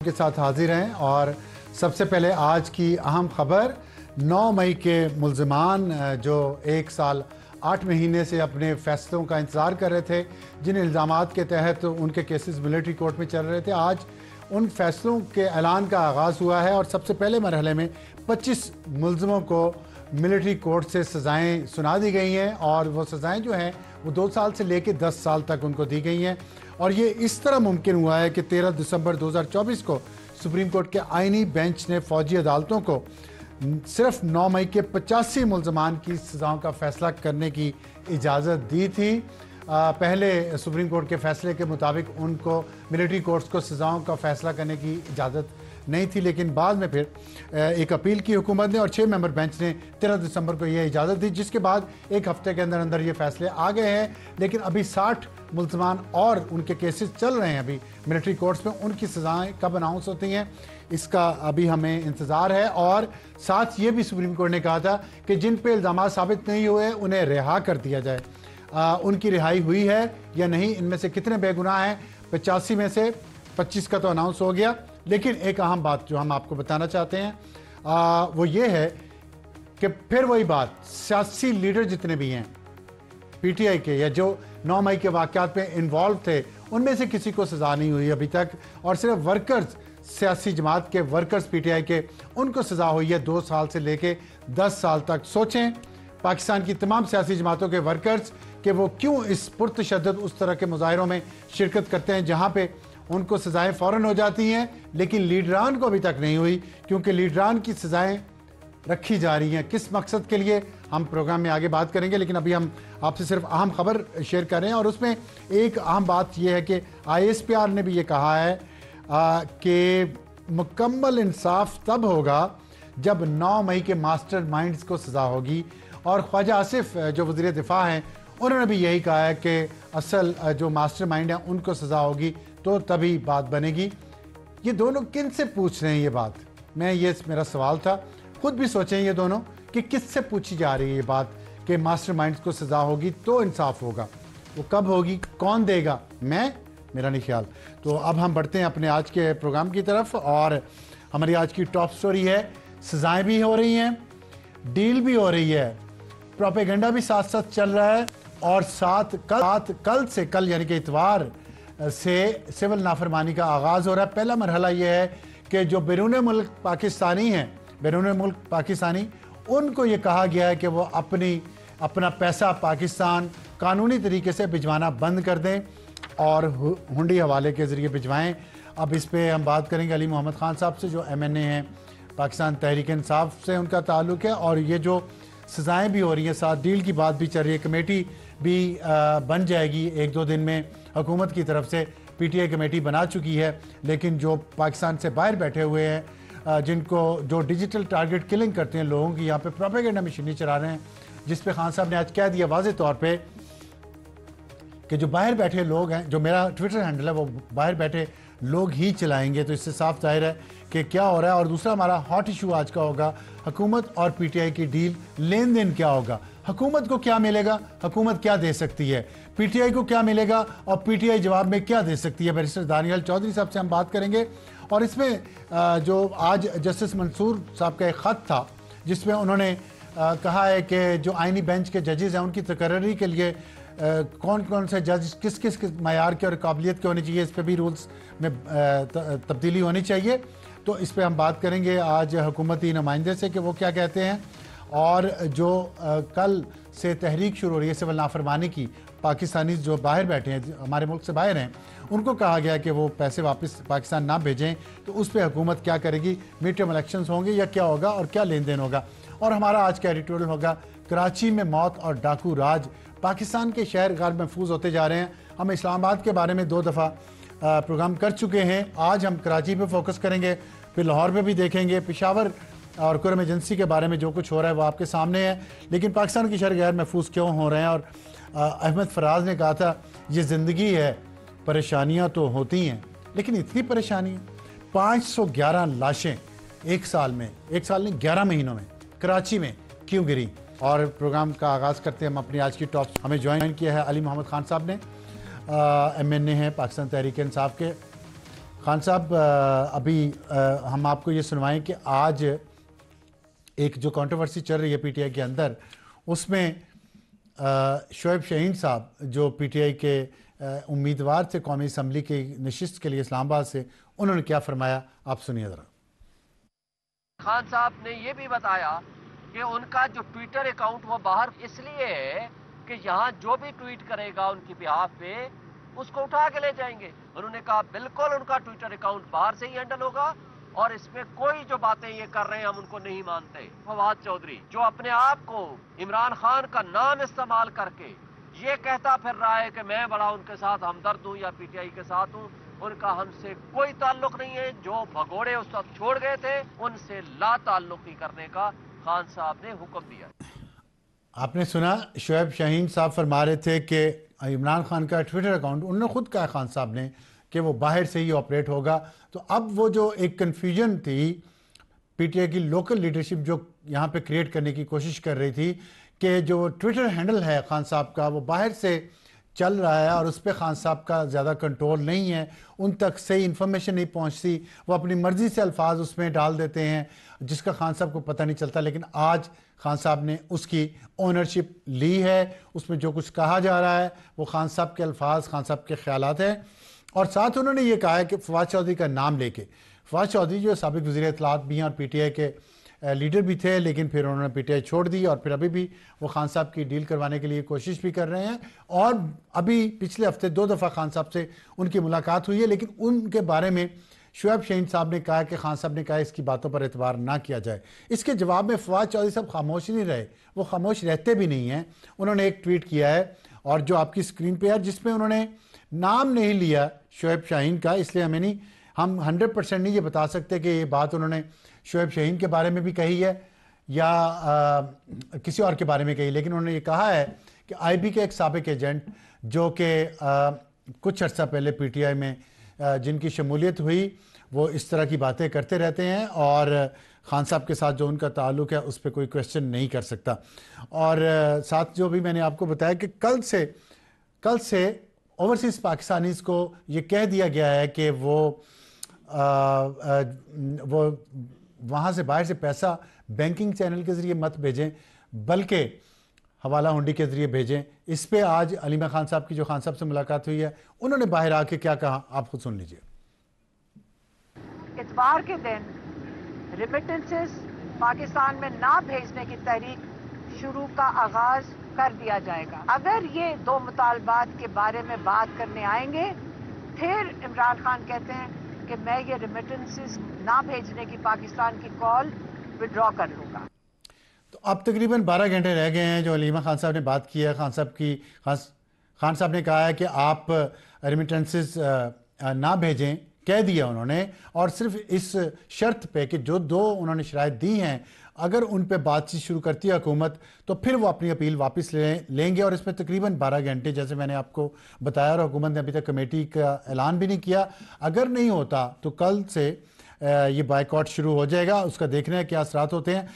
के साथ हाजिर हैं और सबसे पहले आज की अहम खबर 9 मई के मुल्ज़िमान जो 1 साल 8 महीने से अपने फैसलों का इंतज़ार कर रहे थे, जिन इल्ज़ामात के तहत उनके केसेस मिलिट्री कोर्ट में चल रहे थे, आज उन फैसलों के ऐलान का आगाज़ हुआ है और सबसे पहले मरहले में 25 मुल्ज़िमों को मिलिट्री कोर्ट से सज़ाएँ सुना दी गई हैं और वो सज़ाएँ जो हैं वो 2 साल से लेकर 10 साल तक उनको दी गई हैं। और ये इस तरह मुमकिन हुआ है कि 13 दिसंबर 2024 को सुप्रीम कोर्ट के आइनी बेंच ने फौजी अदालतों को सिर्फ 9 मई के 85 मुल्ज़मान की सज़ाओं का फैसला करने की इजाज़त दी थी। पहले सुप्रीम कोर्ट के फैसले के मुताबिक उनको मिलिट्री कोर्ट्स को सज़ाओं का फैसला करने की इजाज़त नहीं थी, लेकिन बाद में फिर एक अपील की हुकूमत ने और 6 मेंबर बेंच ने 13 दिसंबर को यह इजाज़त दी, जिसके बाद एक हफ्ते के अंदर अंदर ये फैसले आ गए हैं। लेकिन अभी 60 मुल्ज़मान और उनके केसेस चल रहे हैं अभी मिलिट्री कोर्ट्स में। उनकी सज़ाएँ कब अनाउंस होती हैं इसका अभी हमें इंतज़ार है। और साथ ये भी सुप्रीम कोर्ट ने कहा था कि जिन पे इल्ज़ाम साबित नहीं हुए उन्हें रिहा कर दिया जाए। उनकी रिहाई हुई है या नहीं, इनमें से कितने बेगुनाह हैं। 85 में से 25 का तो अनाउंस हो गया, लेकिन एक अहम बात जो हम आपको बताना चाहते हैं वो ये है कि फिर वही बात, सियासी लीडर जितने भी हैं पीटीआई के या जो 9 मई के वाक़यात में इन्वॉल्व थे, उनमें से किसी को सज़ा नहीं हुई अभी तक। और सिर्फ वर्कर्स, सियासी जमात के वर्कर्स पीटीआई के, उनको सज़ा हुई है 2 साल से लेके 10 साल तक। सोचें पाकिस्तान की तमाम सियासी जमातों के वर्कर्स कि वो क्यों इस पुरतशद्दुद उस तरह के मुजाहिरों में शिरकत करते हैं जहाँ पे उनको सज़ाएँ फ़ौरन हो जाती हैं, लेकिन लीडरान को अभी तक नहीं हुई, क्योंकि लीडरान की सज़ाएँ रखी जा रही हैं। किस मकसद के लिए हम प्रोग्राम में आगे बात करेंगे, लेकिन अभी हम आपसे सिर्फ अहम खबर शेयर कर रहे हैं। और उसमें एक अहम बात यह है कि ISPR ने भी ये कहा है कि मुकम्मल इंसाफ तब होगा जब 9 मई के मास्टर माइंड्स को सज़ा होगी। और ख्वाजा आसिफ जो वज़ीर दिफा हैं, उन्होंने भी यही कहा है कि असल जो मास्टर माइंड हैं उनको सज़ा होगी तो तभी बात बनेगी। ये दोनों किन से पूछ रहे हैं ये बात, ये मेरा सवाल था। खुद भी सोचें ये दोनों कि किससे पूछी जा रही है ये बात कि मास्टर माइंड्स को सज़ा होगी तो इंसाफ होगा। वो कब होगी, कौन देगा, मेरा नहीं ख्याल। तो अब हम बढ़ते हैं अपने आज के प्रोग्राम की तरफ और हमारी आज की टॉप स्टोरी है, सज़ाएँ भी हो रही हैं, डील भी हो रही है, प्रोपेगेंडा भी साथ साथ चल रहा है। और कल यानी कि इतवार से सिविल नाफरमानी का आगाज़ हो रहा है। पहला मरहला ये है कि जो बैरून मुल्क पाकिस्तानी हैं, बैरून मुल्क पाकिस्तानी, उनको ये कहा गया है कि वो अपना पैसा पाकिस्तान कानूनी तरीके से भिजवाना बंद कर दें और हुंडी हवाले के ज़रिए भिजवाएँ। अब इस पर हम बात करेंगे अली मोहम्मद ख़ान साहब से, जो MNA हैं, पाकिस्तान तहरीक इंसाफ से उनका ताल्लुक़ है। और ये जो सज़ाएँ भी हो रही हैं, साथ डील की बात भी चल रही है, कमेटी भी बन जाएगी 1-2 दिन में। हुकूमत की तरफ से PTI कमेटी बना चुकी है, लेकिन जो पाकिस्तान से बाहर बैठे हुए हैं, जो डिजिटल टारगेट किलिंग करते हैं लोगों की, यहाँ पे प्रोपेगेंडा मशीनरी चला रहे हैं, जिस पे खान साहब ने आज कह दिया वाज़े तौर पे कि जो बाहर बैठे लोग हैं, जो मेरा ट्विटर हैंडल है वो बाहर बैठे लोग ही चलाएंगे। तो इससे साफ जाहिर है कि क्या हो रहा है। और दूसरा हमारा हॉट इशू आज का होगा हुकूमत और PTI की डील, लेन देन क्या होगा, हुकूमत को क्या मिलेगा, हुकूमत क्या दे सकती है, PTI को क्या मिलेगा और PTI जवाब में क्या दे सकती है। बैरिस्टर दानियल चौधरी साहब से हम बात करेंगे। और इसमें जो आज जस्टिस मंसूर साहब का एक ख़त था जिसमें उन्होंने कहा है कि जो आइनी बेंच के जजेज़ हैं उनकी तकर्री के लिए कौन कौन से जज किस किस मयार के और काबिलियत के होने चाहिए, इस पर भी रूल्स में तब्दीली होनी चाहिए। तो इस पर हम बात करेंगे आज हुकूमती नुमाइंदे से कि वो क्या कहते हैं। और जो कल से तहरीक शुरू हो रही है सिविल नाफरमानी की, पाकिस्तानी जो बाहर बैठे हैं, हमारे मुल्क से बाहर हैं, उनको कहा गया कि वो पैसे वापस पाकिस्तान ना भेजें, तो उस पर हुकूमत क्या करेगी, मिड टर्म इलेक्शंस होंगे या क्या होगा और क्या लेन देन होगा। और हमारा आज का एडिटोरियल होगा कराची में मौत और डाकू राज, पाकिस्तान के शहर गैर महफूज होते जा रहे हैं। हम इस्लामाबाद के बारे में 2 दफ़ा प्रोग्राम कर चुके हैं, आज हम कराची पे फोकस करेंगे, फिर लाहौर पे भी देखेंगे, पेशावर और कुरम एजेंसी के बारे में जो कुछ हो रहा है वो आपके सामने है। लेकिन पाकिस्तान के शहर गैर महफूज क्यों हो रहे हैं। और अहमद फराज ने कहा था ये ज़िंदगी है, परेशानियाँ तो होती हैं, लेकिन इतनी परेशानियाँ, 511 लाशें 1 साल में, 1 साल नहीं 11 महीनों में कराची में क्यों गिरी। और प्रोग्राम का आगाज़ करते हैं हम अपनी आज की टॉप। हमें ज्वाइन किया है अली मोहम्मद ख़ान साहब ने, MNA हैं पाकिस्तान तहरीक इंसाफ के। खान साहब, अभी हम आपको ये सुनवाएं कि आज एक जो कंट्रोवर्सी चल रही है पीटीआई के अंदर, उसमें शोएब शाहीन साहब जो पीटीआई के उम्मीदवार थे कौमी असम्बली की नशिस्त के लिए इस्लामाबाद से, उन्होंने क्या फरमाया, आप सुनिए ज़रा। खान साहब ने ये भी बताया कि उनका जो ट्विटर अकाउंट वो बाहर इसलिए है कि यहाँ जो भी ट्वीट करेगा उनकी बिहाफ पे उसको उठा के ले जाएंगे। उन्होंने कहा बिल्कुल उनका ट्विटर अकाउंट बाहर से ही हैंडल होगा और इसमें कोई जो बातें ये कर रहे हैं हम उनको नहीं मानते। फवाद चौधरी जो अपने आप को इमरान खान का नाम इस्तेमाल करके ये कहता फिर रहा है कि मैं बड़ा उनके साथ हमदर्द हूँ या पीटीआई के साथ हूँ, उनका हमसे कोई ताल्लुक नहीं है। जो भगोड़े उस वक्त छोड़ गए थे उनसे ला ताल्लुकी करने का खान साहब ने हुक्म दिया। आपने सुना, शोएब शाहीन साहब फरमा रहे थे कि इमरान खान का ट्विटर अकाउंट, उन्होंने खुद कहा खान साहब ने कि वो बाहर से ही ऑपरेट होगा। तो अब वो जो एक कन्फ्यूजन थी पीटीआई की लोकल लीडरशिप जो यहाँ पे क्रिएट करने की कोशिश कर रही थी कि जो ट्विटर हैंडल है खान साहब का वो बाहर से चल रहा है और उस पर खान साहब का ज़्यादा कंट्रोल नहीं है, उन तक सही इन्फॉर्मेशन नहीं पहुंचती, वो अपनी मर्ज़ी से अल्फाज उसमें डाल देते हैं जिसका खान साहब को पता नहीं चलता। लेकिन आज खान साहब ने उसकी ओनरशिप ली है, उसमें जो कुछ कहा जा रहा है वो खान साहब के अल्फाज, खान साहब के ख्यालात हैं। और साथ उन्होंने ये कहा है कि फवाद चौधरी का नाम लेके, फवाद चौधरी जो साबिक वज़ीर इत्तलाआत भी हैं और पीटीआई के लीडर भी थे, लेकिन फिर उन्होंने पीटीआई छोड़ दी और फिर अभी भी वो खान साहब की डील करवाने के लिए कोशिश भी कर रहे हैं। और अभी पिछले हफ्ते 2 दफ़ा खान साहब से उनकी मुलाकात हुई है, लेकिन उनके बारे में शोएब शाहीन साहब ने कहा कि खान साहब ने कहा इसकी बातों पर एतबार ना किया जाए। इसके जवाब में फवाद चौधरी साहब खामोश नहीं रहे, वो खामोश रहते भी नहीं हैं। उन्होंने एक ट्वीट किया है और जो आपकी स्क्रीन पर है, जिसमें उन्होंने नाम नहीं लिया शोएब शाहीन का, इसलिए हमें नहीं, हम 100% नहीं ये बता सकते कि ये बात उन्होंने शोएब शाहीन के बारे में भी कही है या किसी और के बारे में कही, लेकिन उन्होंने ये कहा है कि आईबी के एक साबिक एजेंट जो कि कुछ अर्सा पहले पीटीआई में जिनकी शमूलियत हुई, वो इस तरह की बातें करते रहते हैं और खान साहब के साथ जो उनका ताल्लुक़ है उस पर कोई क्वेश्चन नहीं कर सकता। और साथ जो भी मैंने आपको बताया कि कल से ओवरसीज़ पाकिस्तानीज़ को ये कह दिया गया है कि वो वहाँ से बाहर से पैसा बैंकिंग चैनल के ज़रिए मत भेजें बल्कि हवाला हुंडी के ज़रिए भेजें। इस पे आज अलीमा खान साहब की जो खान साहब से मुलाकात हुई है, उन्होंने बाहर आके क्या कहा, आप खुद सुन लीजिए। इतवार के दिन रिमिटेंसेस पाकिस्तान में ना भेजने की तहरीक शुरू का आगाज कर दिया जाएगा। अगर ये 2 मुतालबात के बारे में बात करने आएंगे, फिर इमरान खान कहते हैं कि मैं ये रिमिटेंसेस ना भेजने की पाकिस्तान की कॉल विड्रॉ कर लूँगा। तो अब तकरीबन 12 घंटे रह गए हैं जो अलीमा खान साहब ने बात की है। खान साहब ने कहा है कि आप रेमिटेंसेस ना भेजें, कह दिया उन्होंने, और सिर्फ इस शर्त पे कि जो 2 उन्होंने शराइत दी हैं, अगर उन पे बातचीत शुरू करती है हुकूमत तो फिर वो अपनी अपील वापस लेंगे। और इसमें तकरीबन 12 घंटे जैसे मैंने आपको बताया, और हुकूमत ने अभी तक कमेटी का ऐलान भी नहीं किया। अगर नहीं होता तो कल से ये बाइकआउट शुरू हो जाएगा। उसका देखना है क्या असरात होते हैं।